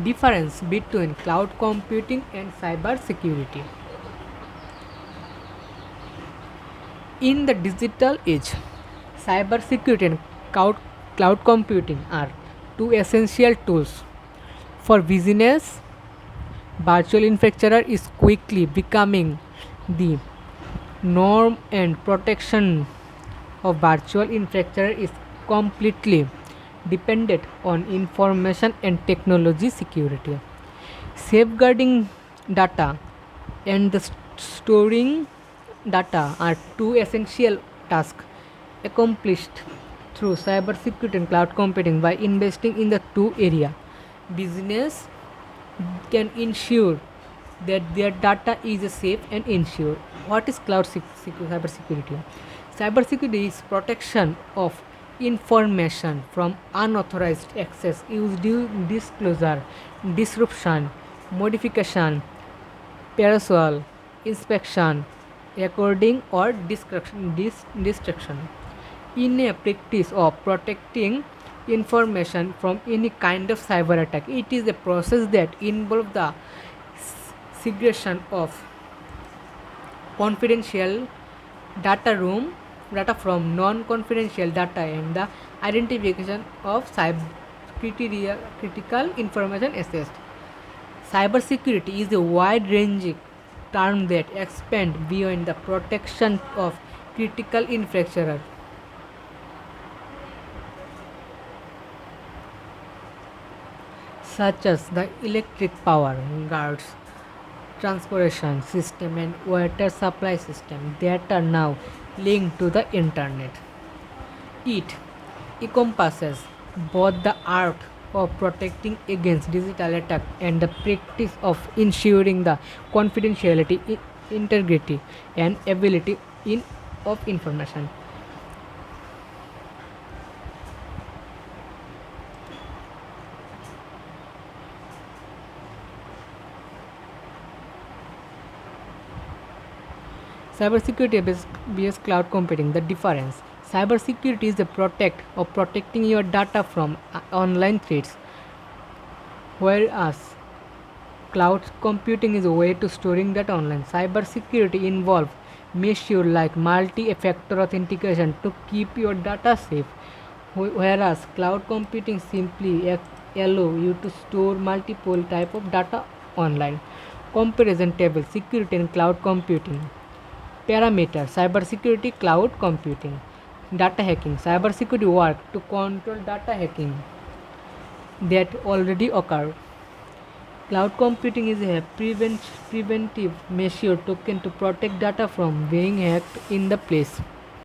Difference between cloud computing and cybersecurity. In the digital age, cybersecurity and cloud computing are two essential tools for business. Virtual infrastructure is quickly becoming the norm, and protection of virtual infrastructure is completely dependent on information and technology security. Safeguarding data and the storing data are two essential tasks accomplished through cybersecurity and cloud computing. By investing in the two area, business can ensure that their data is safe and insure. What is cybersecurity? Cybersecurity is protection of information from unauthorized access, use, disclosure, disruption, modification, perusal, inspection, recording, or destruction. In a practice of protecting information from any kind of cyber attack, it is a process that involves the segregation of confidential data from non-confidential data and the identification of critical information assets. Cybersecurity is a wide-ranging term that expands beyond the protection of critical infrastructure, such as the electric power grids, transportation system, and water supply system that are now linked to the internet. It encompasses both the art of protecting against digital attack and the practice of ensuring the confidentiality, integrity, and ability of information. Cybersecurity based cloud computing. The difference. Cybersecurity is the protecting your data from online threats, whereas cloud computing is a way to storing data online. Cybersecurity involves measures like multi-factor authentication to keep your data safe, whereas cloud computing simply allow you to store multiple type of data online. Comparison table: security and cloud computing. Parameter: cybersecurity, cloud computing. Data hacking: cybersecurity work to control data hacking that already occur. Cloud computing is a preventive measure taken to protect data from being hacked in the place.